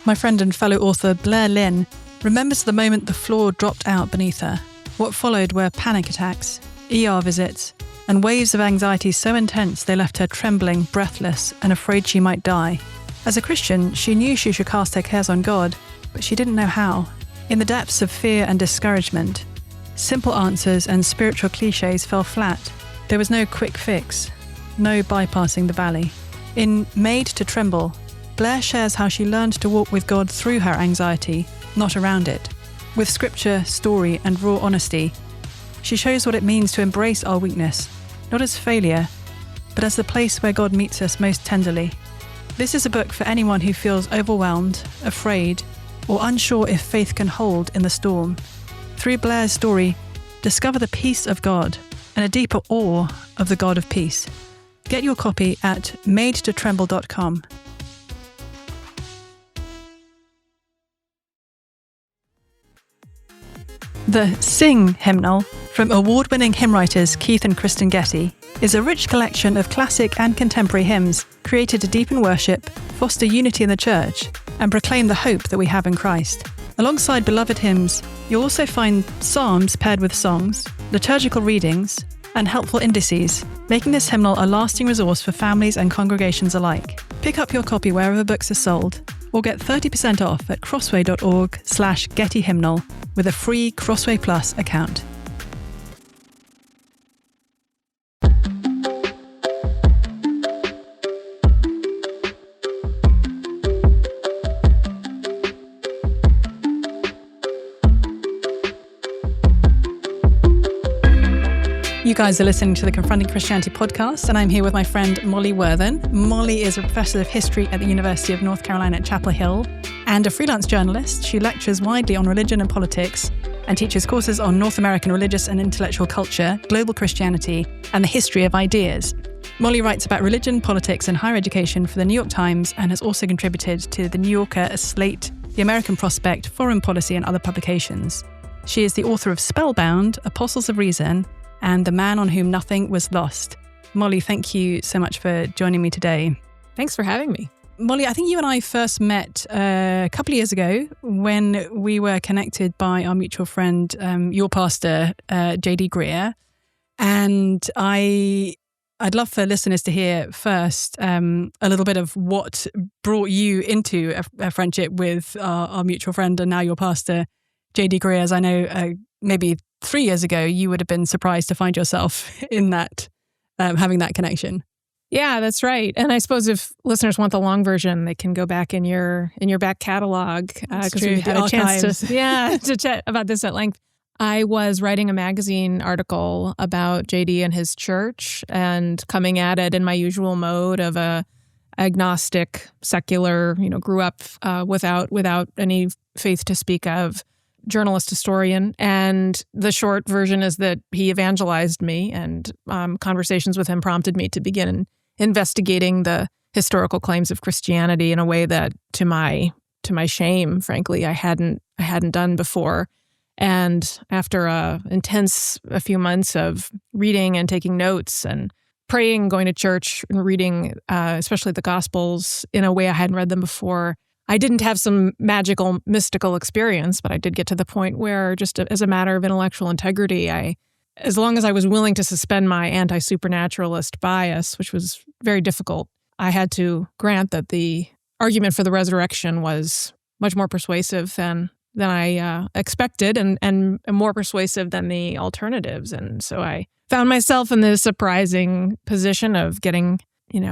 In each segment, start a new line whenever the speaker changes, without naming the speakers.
My friend and fellow author Blair Lynn remembers the moment the floor dropped out beneath her. What followed were panic attacks, ER visits, and waves of anxiety so intense they left her trembling, breathless, and afraid she might die. As a Christian, she knew she should cast her cares on God, but she didn't know how. In the depths of fear and discouragement, simple answers and spiritual cliches fell flat. There was no quick fix, no bypassing the valley. In Made to Tremble, Blair shares how she learned to walk with God through her anxiety, not around it. With scripture, story, and raw honesty, she shows what it means to embrace our weakness, not as failure, but as the place where God meets us most tenderly. This is a book for anyone who feels overwhelmed, afraid, or unsure if faith can hold in the storm. Through Blair's story, discover the peace of God and a deeper awe of the God of peace. Get your copy at madetotremble.com. The Sing hymnal, from award-winning hymn writers Keith and Kristen Getty, is a rich collection of classic and contemporary hymns created to deepen worship, foster unity in the church, and proclaim the hope that we have in Christ. Alongside beloved hymns, you'll also find psalms paired with songs, liturgical readings, and helpful indices, making this hymnal a lasting resource for families and congregations alike. Pick up your copy wherever books are sold, or get 30% off at crossway.org/gettyhymnal with a free Crossway Plus account. You guys are listening to the Confronting Christianity podcast, and I'm here with my friend Molly Worthen. Molly is a professor of history at the University of North Carolina at Chapel Hill and a freelance journalist. She lectures widely on religion and politics and teaches courses on North American religious and intellectual culture, global Christianity, and the history of ideas. Molly writes about religion, politics, and higher education for the New York Times and has also contributed to The New Yorker, Slate, The American Prospect, Foreign Policy, and other publications. She is the author of Spellbound, Apostles of Reason, and The Man on Whom Nothing Was Lost. Molly, thank you so much for joining me today.
Thanks for having me.
Molly, I think you and I first met a couple of years ago when we were connected by our mutual friend, your pastor, J.D. Greer. And I'd love for listeners to hear first a little bit of what brought you into a friendship with our mutual friend and now your pastor, J.D. Greer. As I know, maybe 3 years ago, you would have been surprised to find yourself in that, having that connection.
Yeah, that's right. And I suppose if listeners want the long version, they can go back in your back catalog because we had a chance to chat about this at length. I was writing a magazine article about JD and his church and coming at it in my usual mode of a agnostic, secular, grew up without any faith to speak of, journalist historian. And the short version is that he evangelized me, and conversations with him prompted me to begin investigating the historical claims of Christianity in a way that, to my shame, frankly, I hadn't done before. And after a few months of reading and taking notes and praying, going to church and reading, especially the Gospels in a way I hadn't read them before, I didn't have some magical, mystical experience, but I did get to the point where, just as a matter of intellectual integrity, as long as I was willing to suspend my anti-supernaturalist bias, which was very difficult, I had to grant that the argument for the resurrection was much more persuasive than I expected and more persuasive than the alternatives. And so I found myself in this surprising position of getting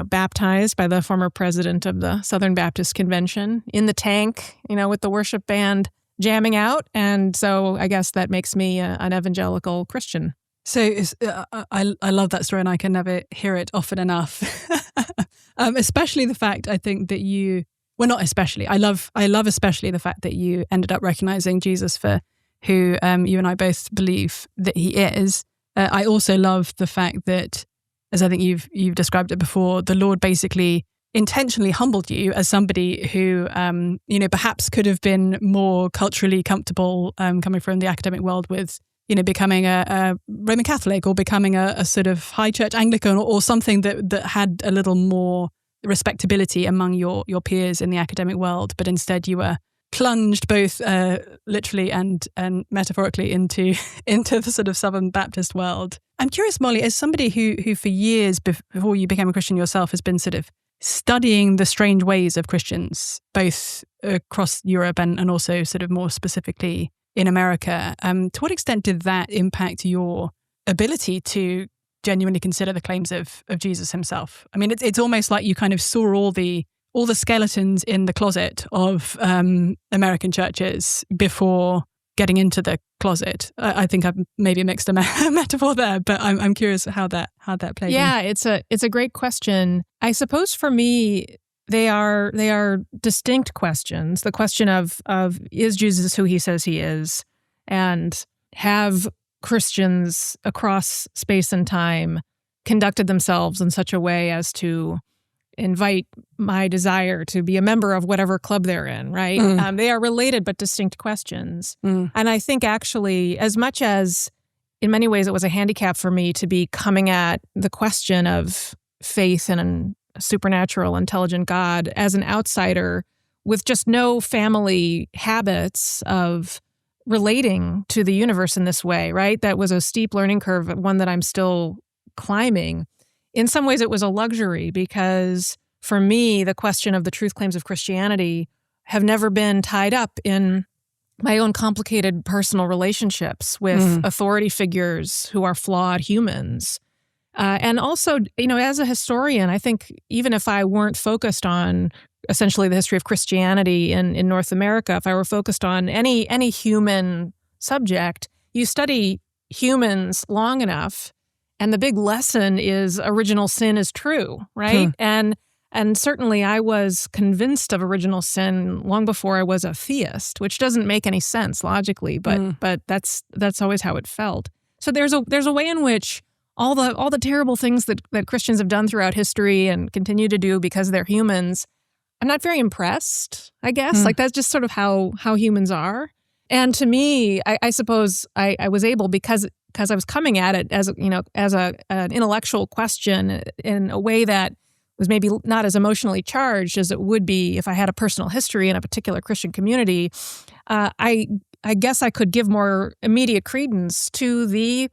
baptized by the former president of the Southern Baptist Convention in the tank, with the worship band jamming out. And so I guess that makes me an evangelical Christian.
So I love that story, and I can never hear it often enough. Especially the fact, I think, that not especially, I love especially the fact that you ended up recognizing Jesus for who you and I both believe that he is. I also love the fact that, as I think you've described it before, the Lord basically intentionally humbled you as somebody who, perhaps could have been more culturally comfortable coming from the academic world with, becoming a Roman Catholic or becoming a sort of high church Anglican or something that had a little more respectability among your peers in the academic world, but instead you were plunged both literally and metaphorically into the sort of Southern Baptist world. I'm curious, Molly, as somebody who for years before you became a Christian yourself has been sort of studying the strange ways of Christians, both across Europe and also sort of more specifically in America, to what extent did that impact your ability to genuinely consider the claims of Jesus himself? I mean, it's almost like you kind of saw all the skeletons in the closet of American churches before getting into the closet. I think I've maybe mixed a metaphor there, but I'm curious how that played.
Yeah, it's a great question. I suppose for me, they are distinct questions. The question of is Jesus who he says he is, and have Christians across space and time conducted themselves in such a way as to invite my desire to be a member of whatever club they're in, right? They are related but distinct questions. And I think actually, as much as in many ways it was a handicap for me to be coming at the question of faith in a supernatural, intelligent God as an outsider with just no family habits of relating to the universe in this way, right? That was a steep learning curve, one that I'm still climbing. In some ways, it was a luxury because for me, the question of the truth claims of Christianity have never been tied up in my own complicated personal relationships with authority figures who are flawed humans. And also, as a historian, I think even if I weren't focused on essentially the history of Christianity in North America, if I were focused on any human subject, you study humans long enough, and the big lesson is original sin is true, right? And certainly I was convinced of original sin long before I was a theist, which doesn't make any sense logically, but that's always how it felt. So there's a way in which all the terrible things that Christians have done throughout history and continue to do because they're humans, I'm not very impressed, I guess. Like that's just sort of how humans are. And to me, I suppose I was able because I was coming at it as an intellectual question in a way that was maybe not as emotionally charged as it would be if I had a personal history in a particular Christian community. I guess I could give more immediate credence to the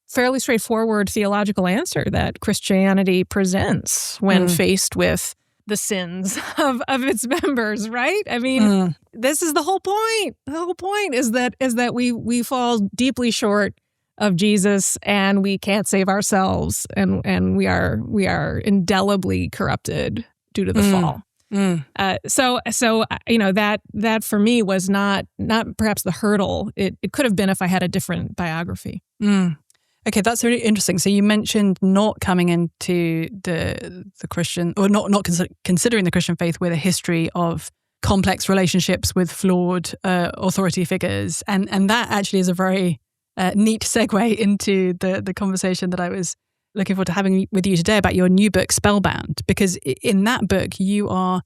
fairly straightforward theological answer that Christianity presents when faced with the sins of its members, right? I mean, this is the whole point. The whole point is that we fall deeply short of Jesus and we can't save ourselves and we are indelibly corrupted due to the fall. So that for me was not perhaps the hurdle. It could have been if I had a different biography.
Okay, that's really interesting. So you mentioned not coming into the Christian, or not considering the Christian faith with a history of complex relationships with flawed authority figures, and that actually is a very neat segue into the conversation that I was looking forward to having with you today about your new book, Spellbound, because in that book you are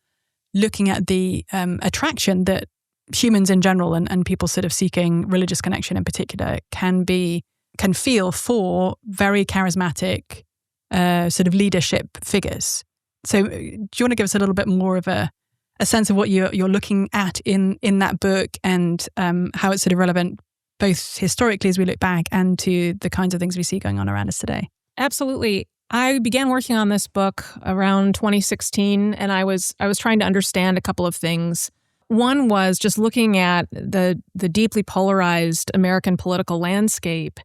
looking at the attraction that humans in general and people sort of seeking religious connection in particular can feel for very charismatic sort of leadership figures. So do you want to give us a little bit more of a sense of what you're looking at in that book and how it's sort of relevant both historically as we look back and to the kinds of things we see going on around us today?
Absolutely. I began working on this book around 2016, and I was trying to understand a couple of things. One was just looking at the deeply polarized American political landscape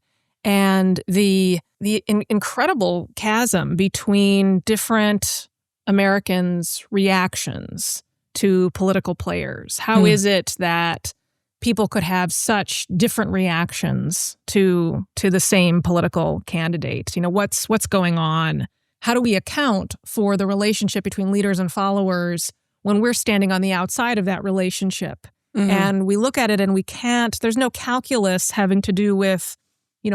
and the incredible chasm between different Americans' reactions to political players. How is it that people could have such different reactions to the same political candidate? What's going on? How do we account for the relationship between leaders and followers when we're standing on the outside of that relationship? And we look at it and we can't, there's no calculus having to do with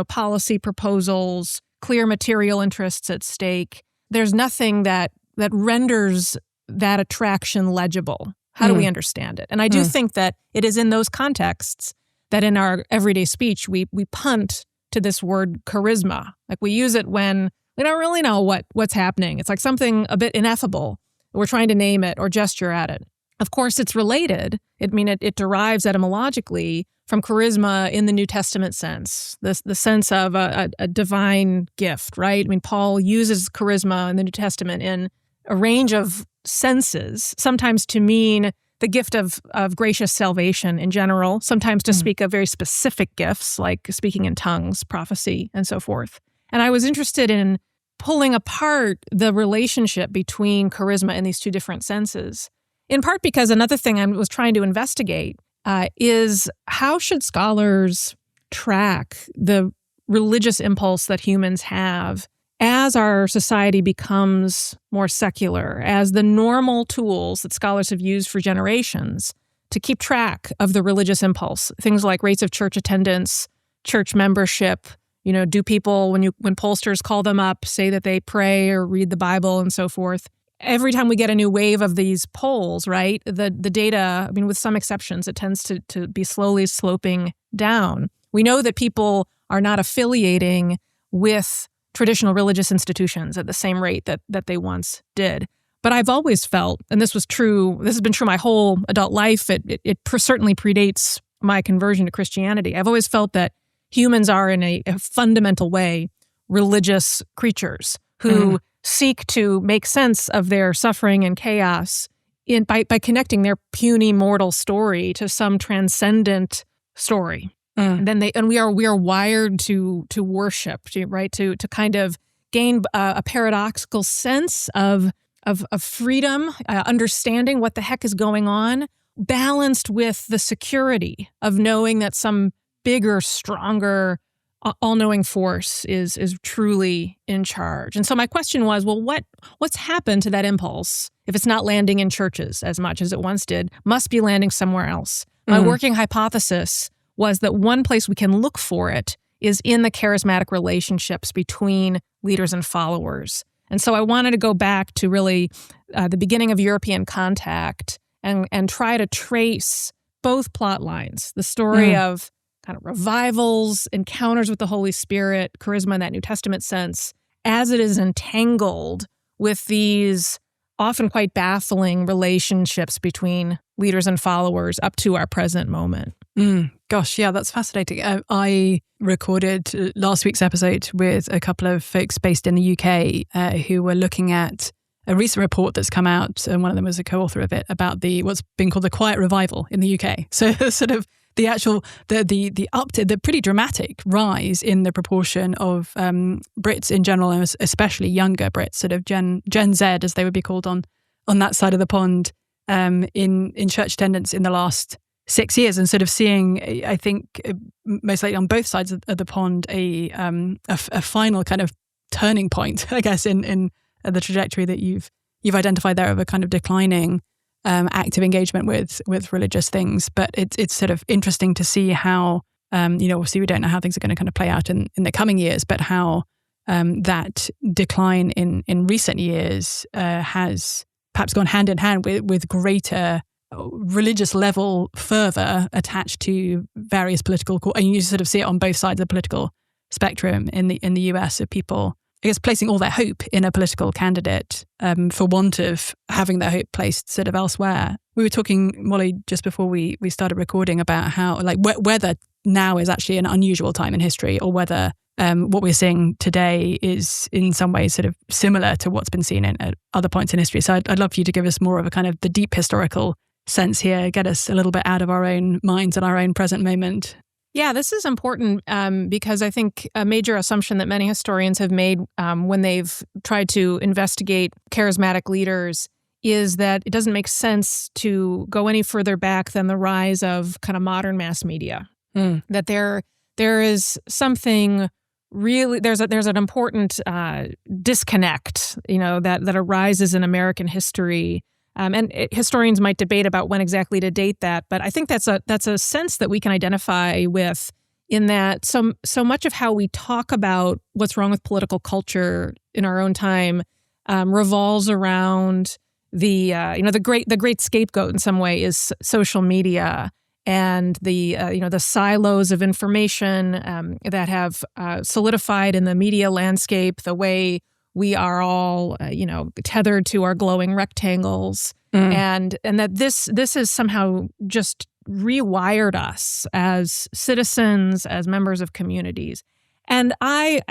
policy proposals, clear material interests at stake. There's nothing that renders that attraction legible. How do we understand it? And I do think that it is in those contexts that in our everyday speech, we punt to this word charisma. Like we use it when we don't really know what's happening. It's like something a bit ineffable We're trying to name it or gesture at it. Of course, it's related. It derives etymologically from charisma in the New Testament sense, the sense of a divine gift, right? Paul uses charisma in the New Testament in a range of senses, sometimes to mean the gift of gracious salvation in general, sometimes to speak of very specific gifts like speaking in tongues, prophecy, and so forth. And I was interested in pulling apart the relationship between charisma and these two different senses, in part because another thing I was trying to investigate is how should scholars track the religious impulse that humans have as our society becomes more secular, as the normal tools that scholars have used for generations to keep track of the religious impulse, things like rates of church attendance, church membership, do people, when pollsters call them up, say that they pray or read the Bible and so forth. Every time we get a new wave of these polls, right, the data, with some exceptions, it tends to be slowly sloping down. We know that people are not affiliating with traditional religious institutions at the same rate that they once did. But I've always felt, and this has been true my whole adult life, it certainly predates my conversion to Christianity. I've always felt that humans are in a fundamental way religious creatures who seek to make sense of their suffering and chaos by connecting their puny mortal story to some transcendent story. And then we are wired to worship, right? To kind of gain a paradoxical sense of freedom, understanding what the heck is going on, balanced with the security of knowing that some bigger, stronger, all-knowing force is truly in charge. And so my question was, well, what's happened to that impulse if it's not landing in churches as much as it once did? Must be landing somewhere else. My working hypothesis was that one place we can look for it is in the charismatic relationships between leaders and followers. And so I wanted to go back to really the beginning of European contact and try to trace both plot lines, the story of kind of revivals, encounters with the Holy Spirit, charisma in that New Testament sense, as it is entangled with these often quite baffling relationships between leaders and followers up to our present moment.
Gosh, yeah, that's fascinating. I recorded last week's episode with a couple of folks based in the UK who were looking at a recent report that's come out, and one of them was a co-author of it, about what's been called the quiet revival in the UK. So sort of the actual, the pretty dramatic rise in the proportion of Brits in general, and especially younger Brits, sort of Gen Z, as they would be called on that side of the pond, in church attendance in the last 6 years, and sort of seeing, I think, most likely on both sides of the pond, a final kind of turning point, I guess, in the trajectory that you've identified there of a kind of declining active engagement with religious things. But it's sort of interesting to see how, obviously we don't know how things are going to kind of play out in the coming years, but how that decline in recent years has perhaps gone hand in hand with greater religious level fervor attached to various political, and you sort of see it on both sides of the political spectrum in the US, of people, I guess, placing all their hope in a political candidate for want of having their hope placed sort of elsewhere. We were talking, Molly, just before we started recording about how, like, whether now is actually an unusual time in history, or whether what we're seeing today is in some ways sort of similar to what's been seen at other points in history. So I'd love for you to give us more of a kind of the deep historical sense here, get us a little bit out of our own minds and our own present moment.
Yeah, this is important because I think a major assumption that many historians have made when they've tried to investigate charismatic leaders is that it doesn't make sense to go any further back than the rise of kind of modern mass media. That there is something really, there's an important disconnect, that arises in American history. And historians might debate about when exactly to date that, but I think that's a sense that we can identify with, in that so much of how we talk about what's wrong with political culture in our own time revolves around the great scapegoat in some way is social media, and the silos of information that have solidified in the media landscape, the way we are all, tethered to our glowing rectangles, and that this has somehow just rewired us as citizens, as members of communities. And I'm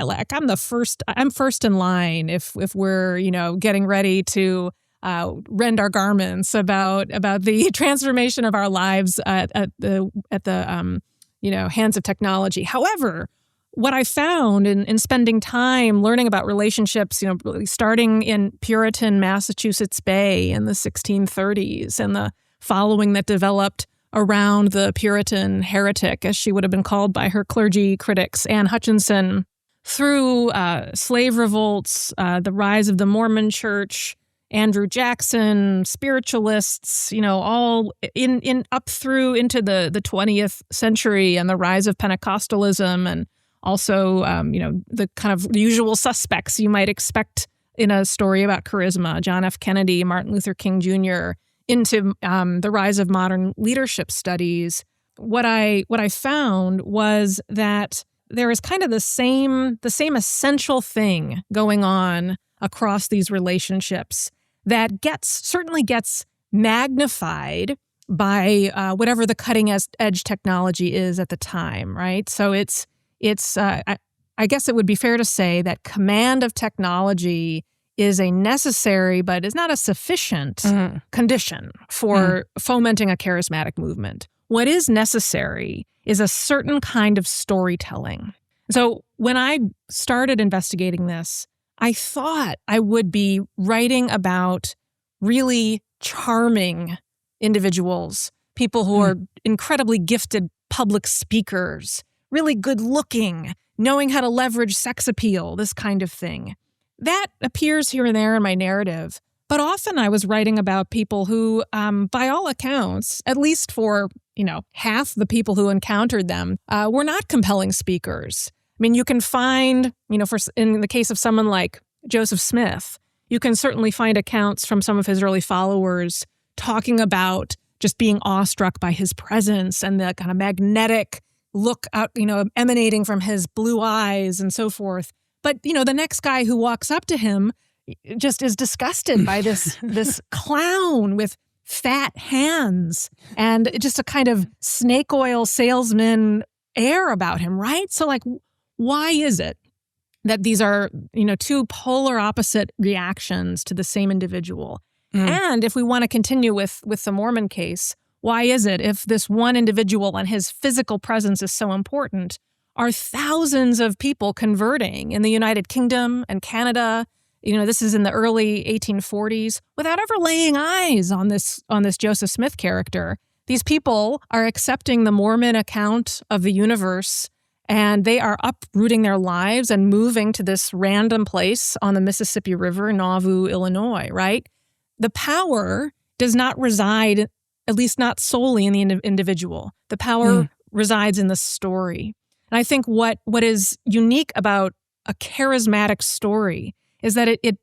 first in line if we're, getting ready to rend our garments about the transformation of our lives at the hands of technology. However, what I found in spending time learning about relationships, really starting in Puritan Massachusetts Bay in the 1630s and the following that developed around the Puritan heretic, as she would have been called by her clergy critics, Anne Hutchinson, through slave revolts, the rise of the Mormon Church, Andrew Jackson, spiritualists, all in up through into the 20th century and the rise of Pentecostalism, and also, the kind of usual suspects you might expect in a story about charisma, John F. Kennedy, Martin Luther King Jr., into the rise of modern leadership studies. What I found was that there is kind of the same essential thing going on across these relationships that certainly gets magnified by whatever the cutting edge technology is at the time, right? So I guess it would be fair to say that command of technology is a necessary but is not a sufficient condition for fomenting a charismatic movement. What is necessary is a certain kind of storytelling. So when I started investigating this, I thought I would be writing about really charming individuals, people who are incredibly gifted public speakers, really good looking, knowing how to leverage sex appeal, this kind of thing. That appears here and there in my narrative. But often I was writing about people who, by all accounts, at least for, half the people who encountered them, were not compelling speakers. I mean, you can find, in the case of someone like Joseph Smith, you can certainly find accounts from some of his early followers talking about just being awestruck by his presence and the kind of magnetic look out, emanating from his blue eyes and so forth. But, the next guy who walks up to him just is disgusted by this clown with fat hands and just a kind of snake oil salesman air about him, right? So, why is it that these are, two polar opposite reactions to the same individual? And if we want to continue with the Mormon case, why is it, if this one individual and his physical presence is so important, are thousands of people converting in the United Kingdom and Canada? This is in the early 1840s, without ever laying eyes on this Joseph Smith character. These people are accepting the Mormon account of the universe, and they are uprooting their lives and moving to this random place on the Mississippi River in Nauvoo, Illinois, right? The power does not reside, at least not solely in the individual. The power resides in the story. And I think what is unique about a charismatic story is that it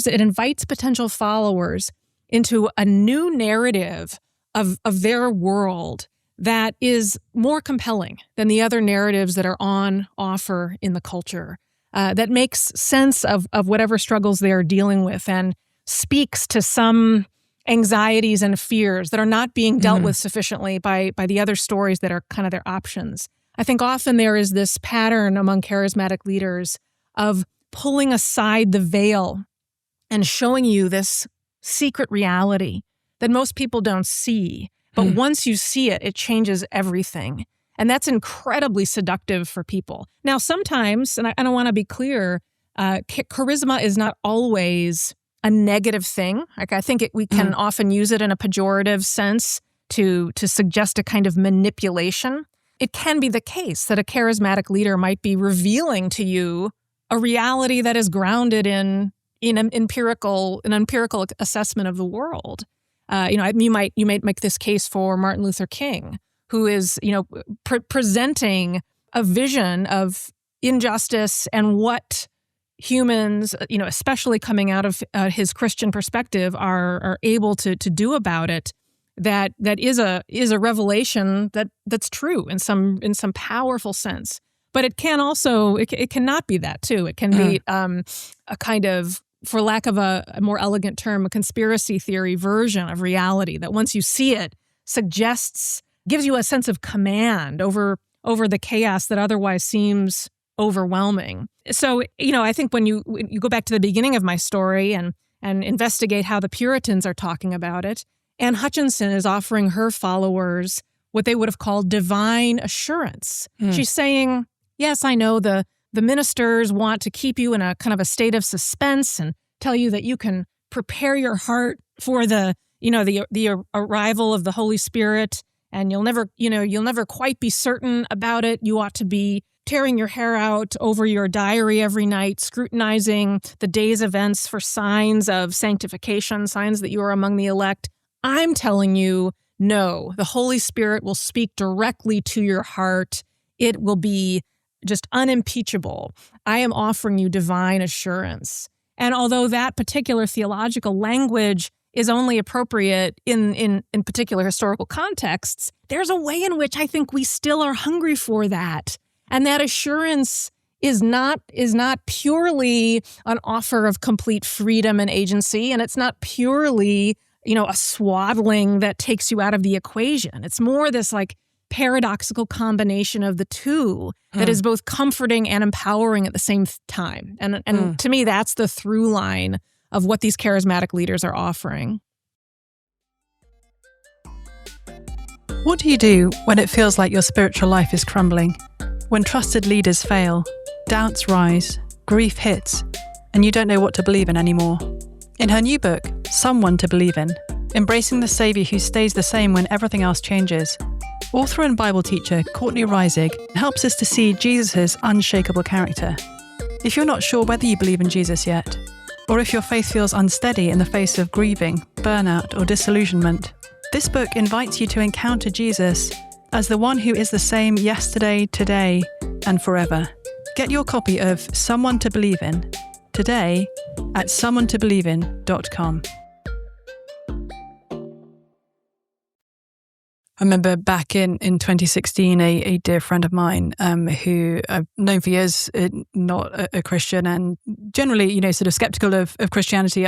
invites potential followers into a new narrative of their world that is more compelling than the other narratives that are on offer in the culture, that makes sense of whatever struggles they are dealing with and speaks to some anxieties and fears that are not being dealt with sufficiently by the other stories that are kind of their options. I think often there is this pattern among charismatic leaders of pulling aside the veil and showing you this secret reality that most people don't see. But once you see it, it changes everything. And that's incredibly seductive for people. Now, sometimes, and I want to be clear, charisma is not always a negative thing. I think we can often use it in a pejorative sense to suggest a kind of manipulation. It can be the case that a charismatic leader might be revealing to you a reality that is grounded in an empirical assessment of the world. You might make this case for Martin Luther King, who is presenting a vision of injustice and what humans, especially coming out of his Christian perspective, are able to do about it. That is a revelation that's true in some powerful sense. But it can also, it cannot be that too. It can be a kind of, for lack of a more elegant term, a conspiracy theory version of reality that once you see it, gives you a sense of command over the chaos that otherwise seems overwhelming. So, I think when you go back to the beginning of my story and investigate how the Puritans are talking about it, Anne Hutchinson is offering her followers what they would have called divine assurance. She's saying, yes, I know the ministers want to keep you in a kind of a state of suspense and tell you that you can prepare your heart for the arrival of the Holy Spirit, and you'll never quite be certain about it. You ought to be tearing your hair out over your diary every night, scrutinizing the day's events for signs of sanctification, signs that you are among the elect. I'm telling you, no, the Holy Spirit will speak directly to your heart. It will be just unimpeachable. I am offering you divine assurance. And although that particular theological language is only appropriate in particular historical contexts, there's a way in which I think we still are hungry for that. And that assurance is not purely an offer of complete freedom and agency, and it's not purely, a swaddling that takes you out of the equation. It's more this like paradoxical combination of the two that is both comforting and empowering at the same time. And to me, that's the through line of what these charismatic leaders are offering.
What do you do when it feels like your spiritual life is crumbling? When trusted leaders fail, doubts rise, grief hits, and you don't know what to believe in anymore? In her new book, Someone to Believe In, Embracing the Saviour Who Stays the Same When Everything Else Changes, author and Bible teacher Courtney Reisig helps us to see Jesus' unshakable character. If you're not sure whether you believe in Jesus yet, or if your faith feels unsteady in the face of grieving, burnout, or disillusionment, this book invites you to encounter Jesus as the one who is the same yesterday, today, and forever. Get your copy of Someone to Believe In today at someonetobelievein.com. I remember back in 2016, a dear friend of mine who I've known for years, not a Christian, and generally, sort of skeptical of Christianity.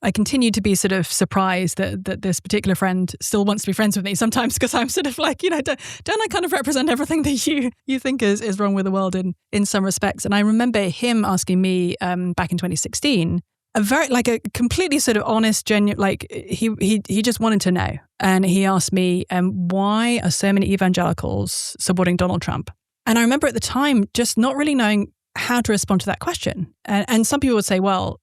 I continue to be sort of surprised that this particular friend still wants to be friends with me sometimes, because I'm sort of like, don't I kind of represent everything that you think is wrong with the world in some respects? And I remember him asking me back in 2016, a completely sort of honest, genuine, he just wanted to know. And he asked me, why are so many evangelicals supporting Donald Trump? And I remember at the time just not really knowing how to respond to that question. And some people would say, well,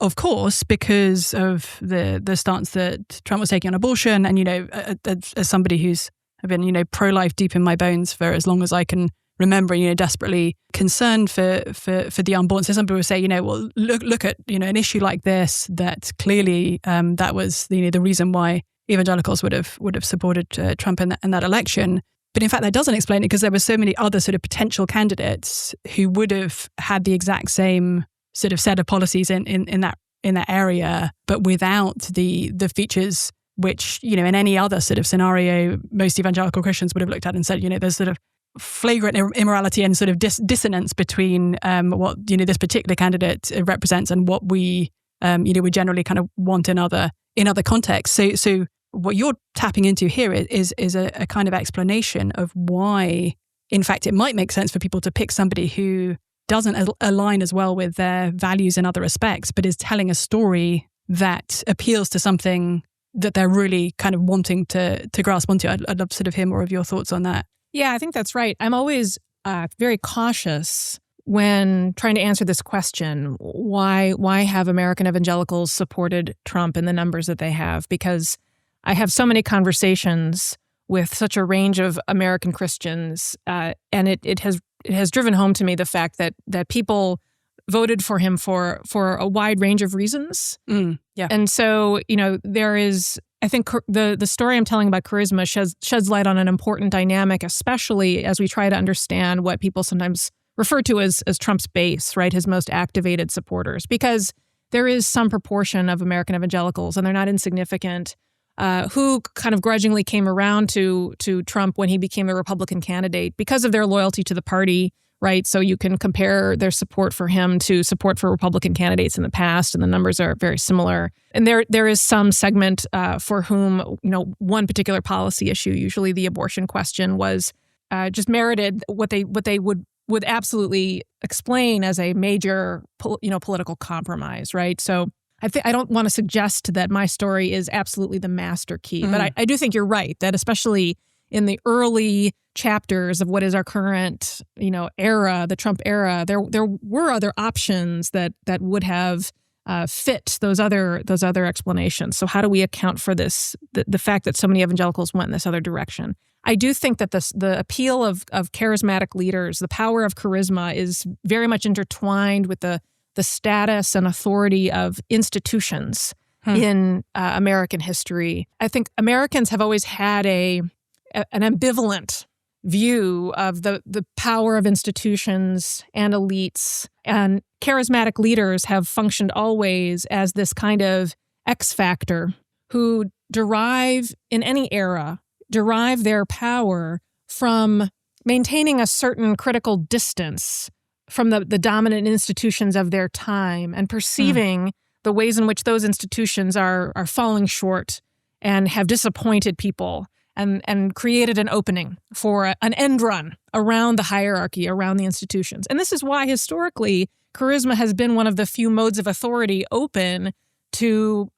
of course, because of the stance that Trump was taking on abortion. And, as somebody who's been, pro-life deep in my bones for as long as I can remember, desperately concerned for the unborn. So some people would say, well, look at, an issue like this, that clearly that was, the reason why evangelicals would have supported Trump in that election. But in fact, that doesn't explain it, because there were so many other sort of potential candidates who would have had the exact same sort of set of policies in that area, but without the features which, in any other sort of scenario, most evangelical Christians would have looked at and said, there's sort of flagrant immorality and sort of dissonance between what, this particular candidate represents and what we generally kind of want in other contexts. So what you're tapping into here is a kind of explanation of why, in fact, it might make sense for people to pick somebody who doesn't align as well with their values in other respects, but is telling a story that appeals to something that they're really kind of wanting to grasp onto. I'd love to sort of hear more of your thoughts on that.
Yeah, I think that's right. I'm always very cautious when trying to answer this question, why have American evangelicals supported Trump in the numbers that they have? Because I have so many conversations with such a range of American Christians, and it has driven home to me the fact that people voted for him for a wide range of reasons.
Yeah.
And so, there is, I think the story I'm telling about Charisma sheds light on an important dynamic, especially as we try to understand what people sometimes refer to as Trump's base, right? His most activated supporters, because there is some proportion of American evangelicals, and they're not insignificant, who kind of grudgingly came around to Trump when he became a Republican candidate because of their loyalty to the party, right? So you can compare their support for him to support for Republican candidates in the past, and the numbers are very similar. And there is some segment for whom, one particular policy issue, usually the abortion question, was just merited what they would absolutely explain as a major, political compromise, right? So I don't want to suggest that my story is absolutely the master key, but I do think you're right that especially in the early chapters of what is our current, era, the Trump era, there were other options that would have fit those other explanations. So how do we account for this, the fact that so many evangelicals went in this other direction? I do think that the appeal of charismatic leaders, the power of charisma, is very much intertwined with the status and authority of institutions in American history. I think Americans have always had an ambivalent view of the power of institutions and elites, and charismatic leaders have functioned always as this kind of X factor who derive their power from maintaining a certain critical distance from the dominant institutions of their time and perceiving the ways in which those institutions are falling short and have disappointed people and created an opening for an end run around the hierarchy, around the institutions. And this is why historically charisma has been one of the few modes of authority open to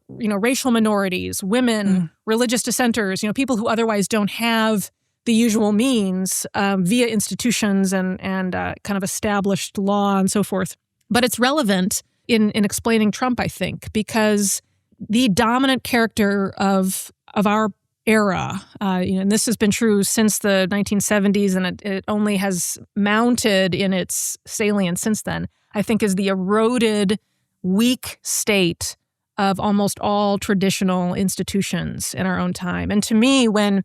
racial minorities, women, religious dissenters, people who otherwise don't have the usual means via institutions and kind of established law and so forth. But it's relevant in explaining Trump, I think, because the dominant character of our era, and this has been true since the 1970s, and it only has mounted in its salience since then, I think, is the eroded, weak state of almost all traditional institutions in our own time. And to me, when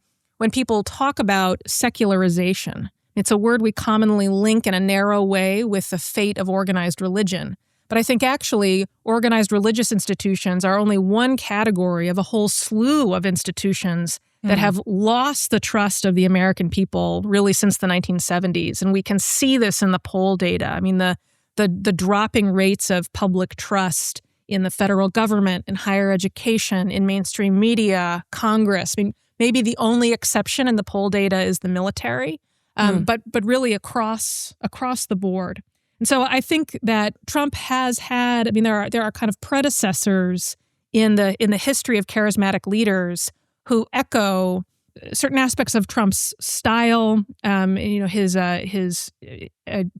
people talk about secularization, it's a word we commonly link in a narrow way with the fate of organized religion. But I think actually organized religious institutions are only one category of a whole slew of institutions that have lost the trust of the American people really since the 1970s. And we can see this in the poll data. I mean, the dropping rates of public trust in the federal government, in higher education, in mainstream media, Congress. I mean, maybe the only exception in the poll data is the military, but really across the board. And so I think that Trump has had, there are kind of predecessors in the history of charismatic leaders who echo certain aspects of Trump's style, his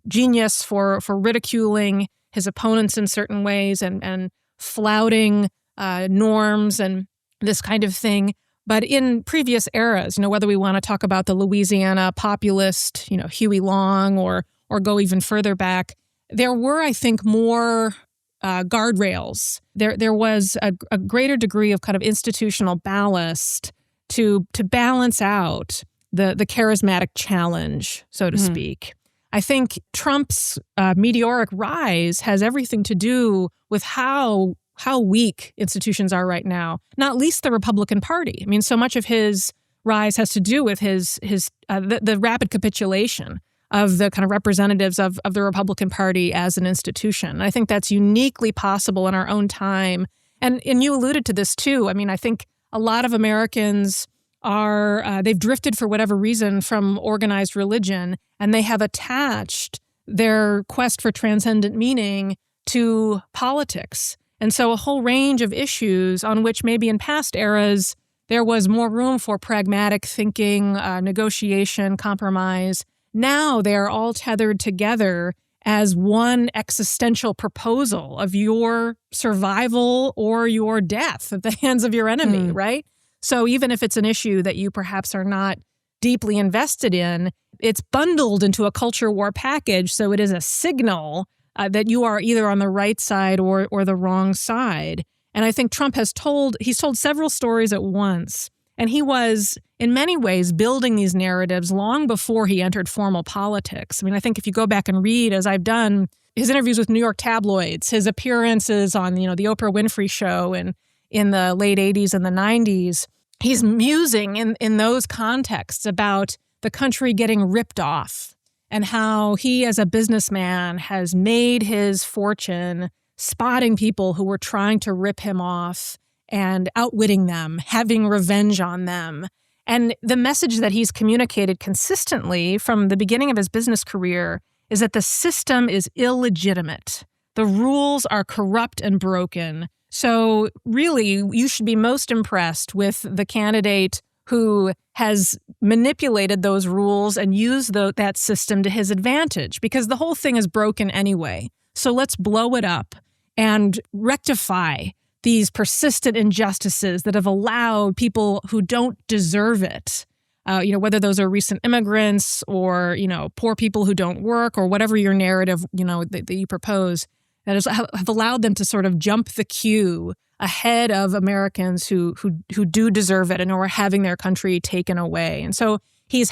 genius for ridiculing his opponents in certain ways and flouting norms and this kind of thing. But in previous eras, whether we want to talk about the Louisiana populist, Huey Long, or go even further back, there were, I think, more guardrails. There was a greater degree of kind of institutional ballast to balance out the charismatic challenge, so to speak. I think Trump's meteoric rise has everything to do with how weak institutions are right now, not least the Republican Party. I mean, so much of his rise has to do with the rapid capitulation of the kind of representatives of the Republican Party as an institution. And I think that's uniquely possible in our own time. And you alluded to this too. I mean, I think a lot of Americans they've drifted for whatever reason from organized religion, and they have attached their quest for transcendent meaning to politics. And so a whole range of issues on which maybe in past eras there was more room for pragmatic thinking, negotiation, compromise. Now they're all tethered together as one existential proposal of your survival or your death at the hands of your enemy, right? So even if it's an issue that you perhaps are not deeply invested in, it's bundled into a culture war package, so it is a signal that you are either on the right side or the wrong side. And I think Trump he's told several stories at once. And he was, in many ways, building these narratives long before he entered formal politics. I mean, I think if you go back and read, as I've done, his interviews with New York tabloids, his appearances on, the Oprah Winfrey Show, and in the late 80s and the 90s, he's musing in those contexts about the country getting ripped off and how he as a businessman has made his fortune spotting people who were trying to rip him off and outwitting them, having revenge on them. And the message that he's communicated consistently from the beginning of his business career is that the system is illegitimate. The rules are corrupt and broken. So really, you should be most impressed with the candidate who has manipulated those rules and used that system to his advantage, because the whole thing is broken anyway. So let's blow it up and rectify these persistent injustices that have allowed people who don't deserve it, whether those are recent immigrants or, poor people who don't work or whatever your narrative, that you propose, that have allowed them to sort of jump the queue ahead of Americans who do deserve it and who are having their country taken away. And so he's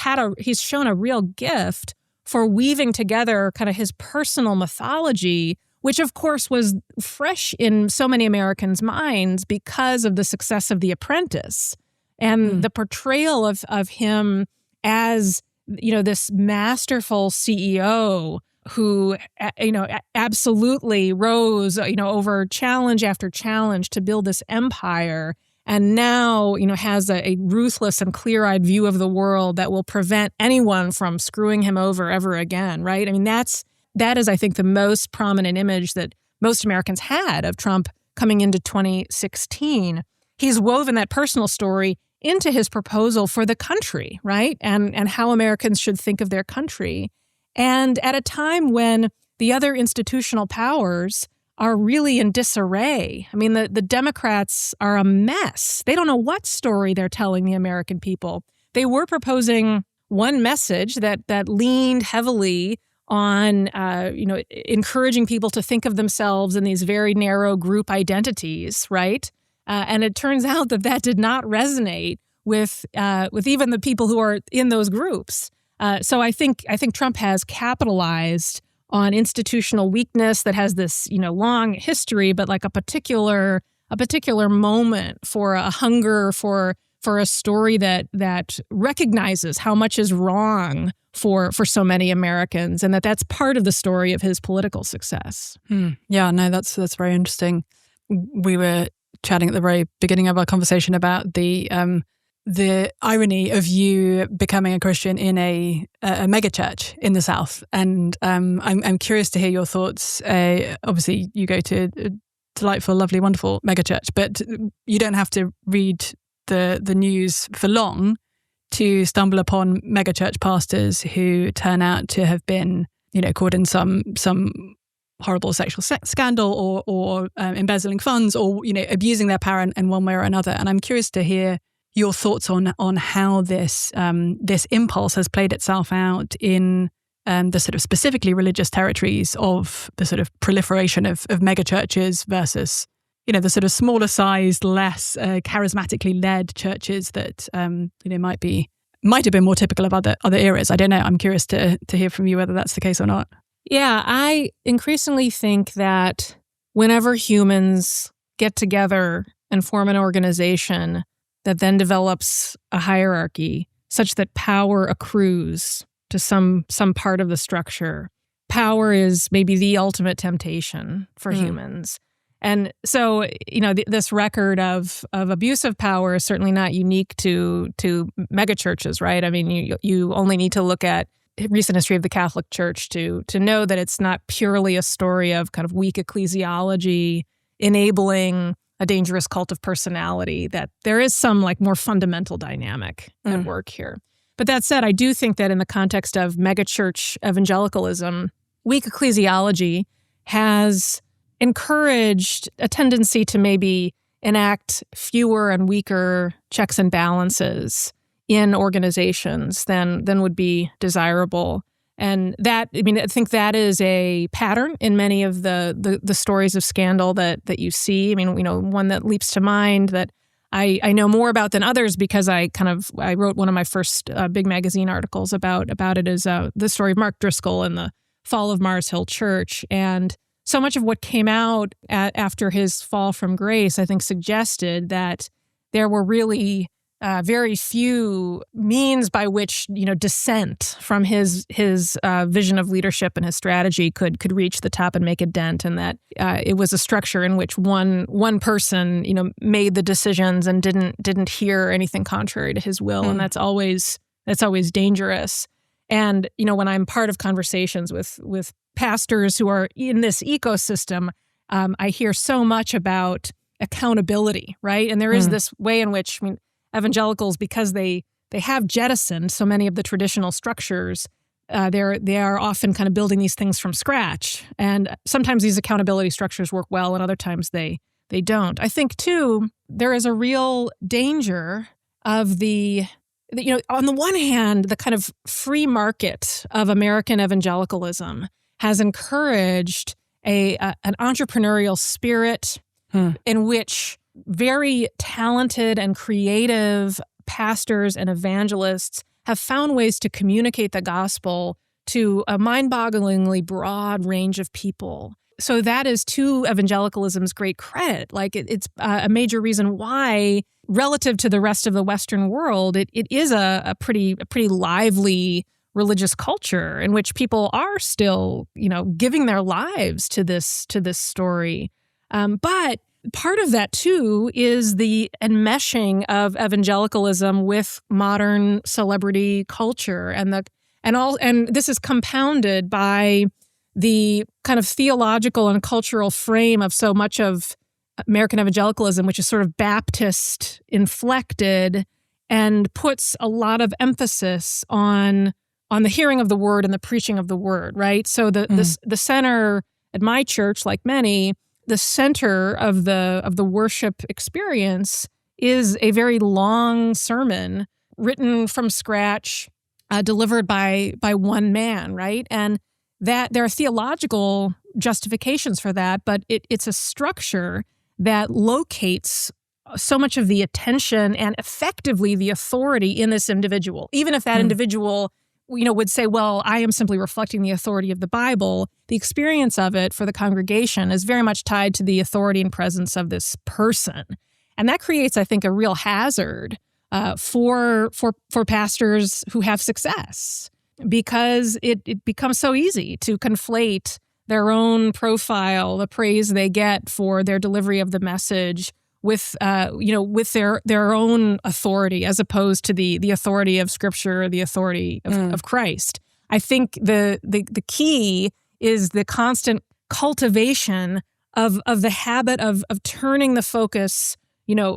shown a real gift for weaving together kind of his personal mythology, which of course was fresh in so many Americans' minds because of the success of The Apprentice and the portrayal of him as, this masterful CEO who, absolutely rose, over challenge after challenge to build this empire, and now, has a ruthless and clear-eyed view of the world that will prevent anyone from screwing him over ever again, right? I mean, that is, I think, the most prominent image that most Americans had of Trump coming into 2016. He's woven that personal story into his proposal for the country, right? And how Americans should think of their country. And at a time when the other institutional powers are really in disarray. I mean, the Democrats are a mess. They don't know what story they're telling the American people. They were proposing one message that leaned heavily on, encouraging people to think of themselves in these very narrow group identities, right? And it turns out that did not resonate with even the people who are in those groups. So I think Trump has capitalized on institutional weakness that has this, long history, but like a particular moment for a hunger for a story that recognizes how much is wrong for so many Americans, and that's part of the story of his political success.
Yeah, no, that's very interesting. We were chatting at the very beginning of our conversation about the irony of you becoming a Christian in a megachurch in the South, and I'm curious to hear your thoughts. Obviously, you go to a delightful, lovely, wonderful megachurch, but you don't have to read the news for long to stumble upon megachurch pastors who turn out to have been, caught in some horrible sexual scandal or embezzling funds or abusing their power in one way or another. And I'm curious to hear your thoughts on how this impulse has played itself out in the sort of specifically religious territories of the sort of proliferation of megachurches versus the sort of smaller sized, less charismatically led churches that might have been more typical of other eras. I don't know. I'm curious to hear from you whether that's the case or not.
Yeah, I increasingly think that whenever humans get together and form an organization that then develops a hierarchy such that power accrues to some part of the structure, power is maybe the ultimate temptation for humans. And so, this record of abuse of power is certainly not unique to megachurches, right? I mean, you only need to look at recent history of the Catholic Church to know that it's not purely a story of kind of weak ecclesiology enabling a dangerous cult of personality, that there is some like more fundamental dynamic at work here. But that said, I do think that in the context of megachurch evangelicalism, weak ecclesiology has encouraged a tendency to maybe enact fewer and weaker checks and balances in organizations than would be desirable. And that, I think that is a pattern in many of the stories of scandal that you see. I mean, one that leaps to mind that I know more about than others because I wrote one of my first big magazine articles about it is the story of Mark Driscoll and the fall of Mars Hill Church. And so much of what came out after his fall from grace, I think, suggested that there were really very few means by which, dissent from his vision of leadership and his strategy could reach the top and make a dent, and that it was a structure in which one person, made the decisions and didn't hear anything contrary to his will, and that's always dangerous. And when I'm part of conversations with pastors who are in this ecosystem, I hear so much about accountability, right? And there is this way in which, evangelicals, because they have jettisoned so many of the traditional structures, they are often kind of building these things from scratch. And sometimes these accountability structures work well, and other times they don't. I think, too, there is a real danger of on the one hand, the kind of free market of American evangelicalism has encouraged an entrepreneurial spirit in which very talented and creative pastors and evangelists have found ways to communicate the gospel to a mind-bogglingly broad range of people. So that is to evangelicalism's great credit. Like it's a major reason why, relative to the rest of the Western world, it is a pretty lively religious culture in which people are still, giving their lives to this story. But part of that, too, is the enmeshing of evangelicalism with modern celebrity culture, and this is compounded by the kind of theological and cultural frame of so much of American evangelicalism, which is sort of Baptist inflected and puts a lot of emphasis on the hearing of the word and the preaching of the word, right? So the center at my church, like many, the center of the worship experience is a very long sermon written from scratch, delivered by one man, right? And that there are theological justifications for that, but it's a structure that locates so much of the attention and effectively the authority in this individual. Even if that individual, would say, well, I am simply reflecting the authority of the Bible, the experience of it for the congregation is very much tied to the authority and presence of this person. And that creates, I think, a real hazard for pastors who have success, because it becomes so easy to conflate their own profile, the praise they get for their delivery of the message, with their own authority, as opposed to the authority of Scripture, the authority of Christ. I think the key is the constant cultivation of the habit of turning the focus,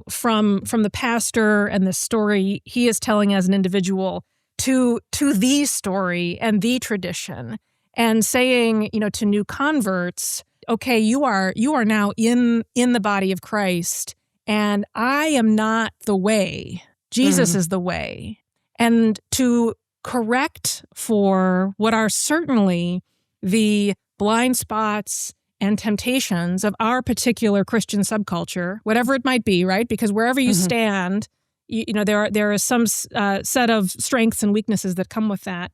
from the pastor and the story he is telling as an individual to the story and the tradition, and saying, to new converts, okay, you are now in the body of Christ, and I am not the way. Jesus is the way. And to correct for what are certainly the blind spots and temptations of our particular Christian subculture, whatever it might be, right? Because wherever you stand, there is some set of strengths and weaknesses that come with that.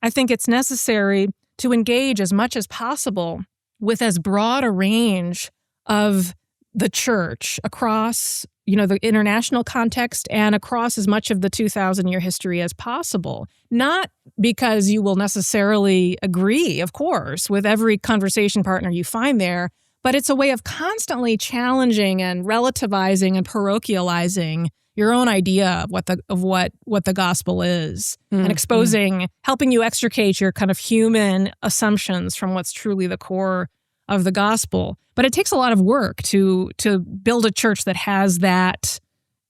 I think it's necessary to engage as much as possible with as broad a range of the church across, the international context and across as much of the 2,000-year history as possible. Not because you will necessarily agree, of course, with every conversation partner you find there, but it's a way of constantly challenging and relativizing and parochializing your own idea of what the gospel is, and exposing, helping you extricate your kind of human assumptions from what's truly the core of the gospel. But it takes a lot of work to build a church that has that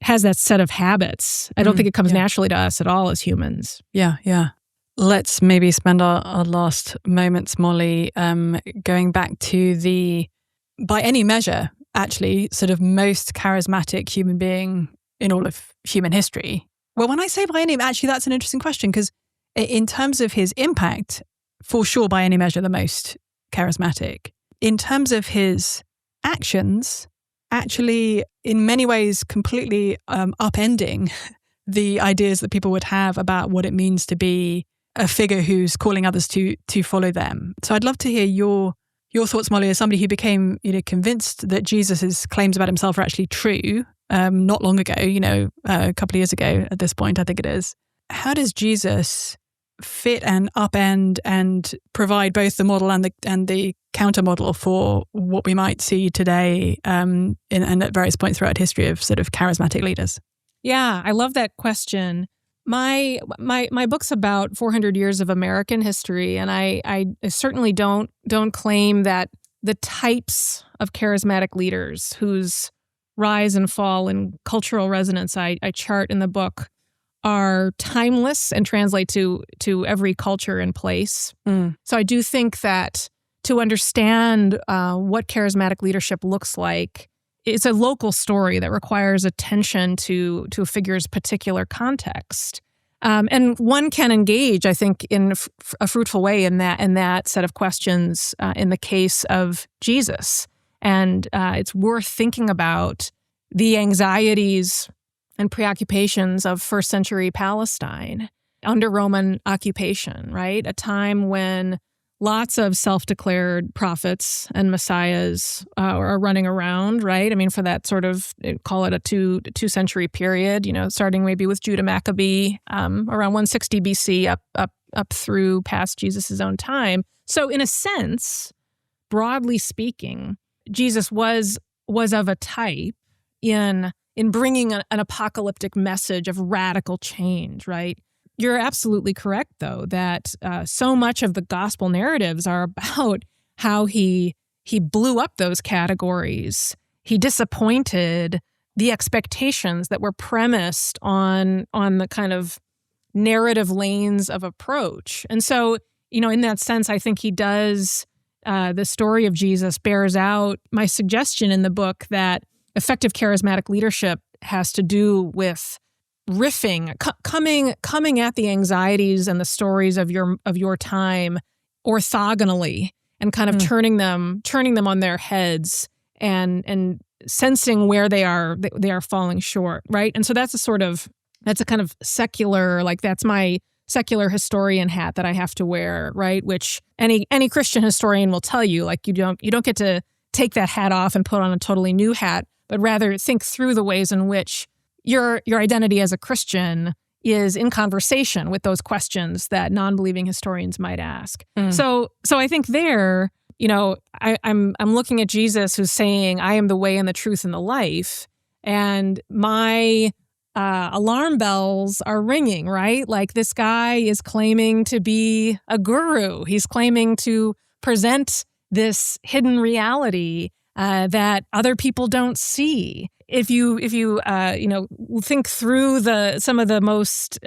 set of habits. I don't think it comes naturally to us at all as humans.
Yeah. Let's maybe spend our last moments, Molly, going back to the, by any measure, actually, sort of most charismatic human being in all of human history. Well, when I say by any, actually, that's an interesting question, because in terms of his impact, for sure, by any measure, the most charismatic. In terms of his actions, actually, in many ways, completely upending the ideas that people would have about what it means to be a figure who's calling others to follow them. So I'd love to hear your Your thoughts, Molly, as somebody who became convinced that Jesus' claims about himself are actually true not long ago, a couple of years ago at this point, I think it is. How does Jesus fit and upend and provide both the model and the counter model for what we might see today and at various points throughout history of sort of charismatic leaders?
Yeah, I love that question. My book's about 400 years of American history, and I certainly don't claim that the types of charismatic leaders whose rise and fall and cultural resonance I chart in the book are timeless and translate to every culture and place. So I do think that to understand what charismatic leadership looks like, it's a local story that requires attention to a figure's particular context. And one can engage, I think, in a fruitful way in that set of questions in the case of Jesus. And it's worth thinking about the anxieties and preoccupations of first century Palestine under Roman occupation, right? A time when lots of self-declared prophets and messiahs are running around, right? I mean, for that sort of, call it a two-century period, starting maybe with Judah Maccabee around 160 BC up through past Jesus' own time. So in a sense, broadly speaking, Jesus was of a type in bringing an apocalyptic message of radical change, right? You're absolutely correct, though, that so much of the gospel narratives are about how he blew up those categories. He disappointed the expectations that were premised on the kind of narrative lanes of approach. And so, in that sense, I think he does, the story of Jesus bears out my suggestion in the book that effective charismatic leadership has to do with riffing, coming at the anxieties and the stories of your time orthogonally, and kind of turning them on their heads and sensing where they are falling short, right? And so that's a kind of secular, like that's my secular historian hat that I have to wear, right? Which any Christian historian will tell you, like you don't get to take that hat off and put on a totally new hat, but rather think through the ways in which your identity as a Christian is in conversation with those questions that non-believing historians might ask. So I think there, I'm looking at Jesus who's saying, "I am the way and the truth and the life," and my alarm bells are ringing, right? Like this guy is claiming to be a guru. He's claiming to present this hidden reality that other people don't see. If you think through some of the most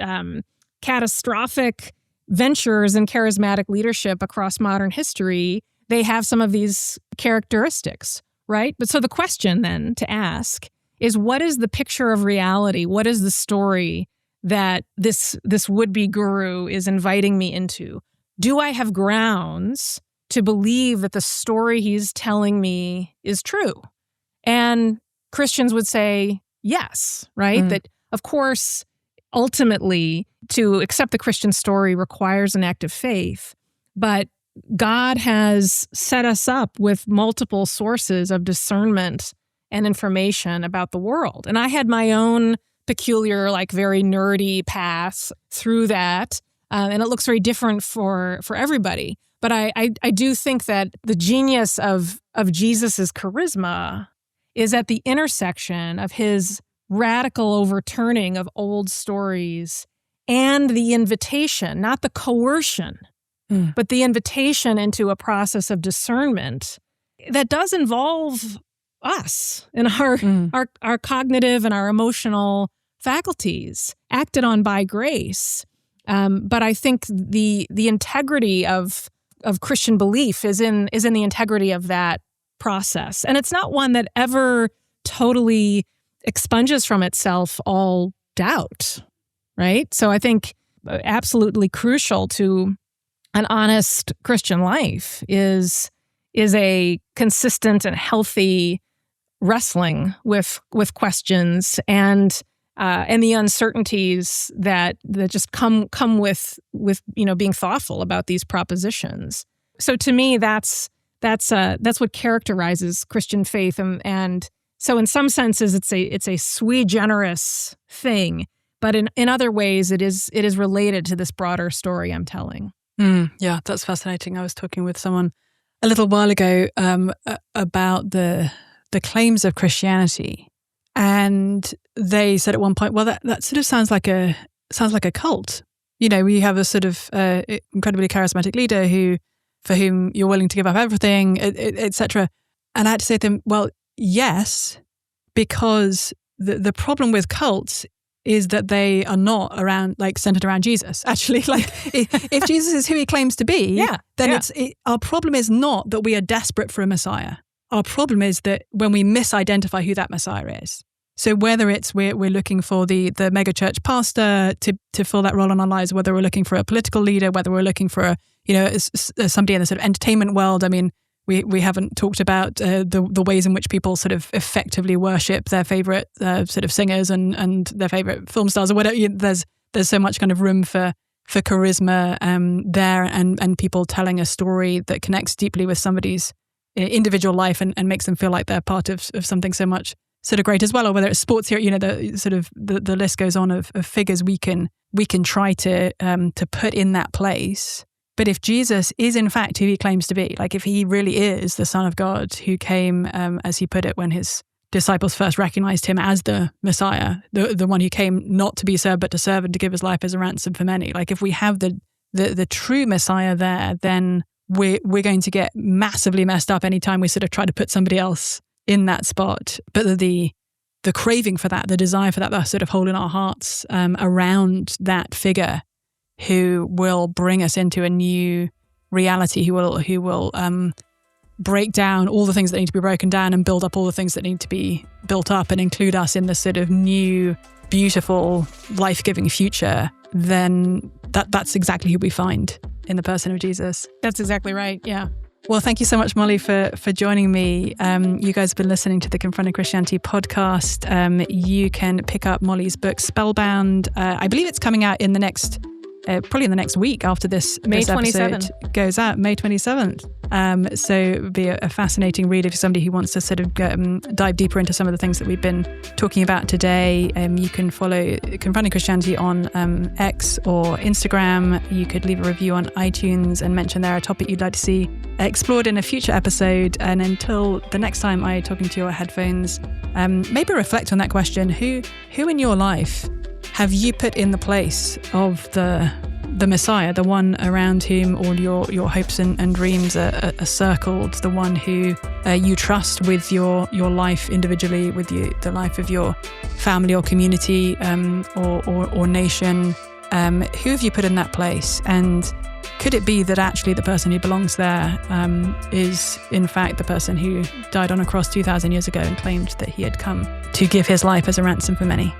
catastrophic ventures in charismatic leadership across modern history, they have some of these characteristics, right? But so the question then to ask is, what is the picture of reality? What is the story that this would-be guru is inviting me into? Do I have grounds to believe that the story he's telling me is true? And Christians would say yes, right? That, of course, ultimately, to accept the Christian story requires an act of faith, but God has set us up with multiple sources of discernment and information about the world. And I had my own peculiar, like very nerdy path through that, and it looks very different for everybody. But I do think that the genius of Jesus's charisma is at the intersection of his radical overturning of old stories and the invitation, not the coercion, but the invitation into a process of discernment that does involve us and our cognitive and our emotional faculties, acted on by grace. But I think the integrity of Christian belief is in the integrity of that process. And it's not one that ever totally expunges from itself all doubt, right? So I think absolutely crucial to an honest Christian life is a consistent and healthy wrestling with questions and the uncertainties that just come with being thoughtful about these propositions. So to me, that's That's what characterizes Christian faith, and so in some senses it's a sui generis thing, but in other ways it is related to this broader story I'm telling.
Yeah, that's fascinating. I was talking with someone a little while ago about the claims of Christianity, and they said at one point, well, that sort of sounds like a cult. You know, we have a sort of incredibly charismatic leader for whom you're willing to give up everything, etc. And I had to say to them, well, yes, because the problem with cults is that they are not centered around Jesus. Actually, if Jesus is who he claims to be, then our problem is not that we are desperate for a Messiah. Our problem is that when we misidentify who that Messiah is. So whether it's we're looking for the mega church pastor to fill that role in our lives, whether we're looking for a political leader, whether we're looking for somebody in the sort of entertainment world. I mean, we haven't talked about the ways in which people sort of effectively worship their favorite sort of singers and their favorite film stars or whatever. There's so much kind of room for charisma there, and people telling a story that connects deeply with somebody's individual life and makes them feel like they're part of something so much sort of great as well. Or whether it's sports here, the list goes on of figures we can try to put in that place. But if Jesus is in fact who he claims to be, like if he really is the Son of God who came, as he put it, when his disciples first recognized him as the Messiah, the one who came not to be served but to serve and to give his life as a ransom for many. Like if we have the true Messiah there, then we're going to get massively messed up anytime we sort of try to put somebody else in that spot. But the craving for that, the desire for that, the sort of hole in our hearts around that figure who will bring us into a new reality, who will break down all the things that need to be broken down and build up all the things that need to be built up and include us in this sort of new, beautiful, life-giving future, then that's exactly who we find in the person of Jesus.
That's exactly right, yeah.
Well, thank you so much, Molly, for joining me. You guys have been listening to the Confronting Christianity podcast. You can pick up Molly's book, Spellbound. I believe it's coming out in the next... probably in the next week after this episode goes out, May 27th. So it would be a fascinating read if you're somebody who wants to sort of dive deeper into some of the things that we've been talking about today. You can follow Confronting Christianity on X or Instagram. You could leave a review on iTunes and mention there a topic you'd like to see explored in a future episode. And until the next time I talk into your headphones, maybe reflect on that question. Who in your life have you put in the place of the Messiah, the one around whom all your hopes and dreams are circled, the one who you trust with your life individually, with the life of your family or community or nation? Who have you put in that place? And could it be that actually the person who belongs there is in fact the person who died on a cross 2,000 years ago and claimed that he had come to give his life as a ransom for many?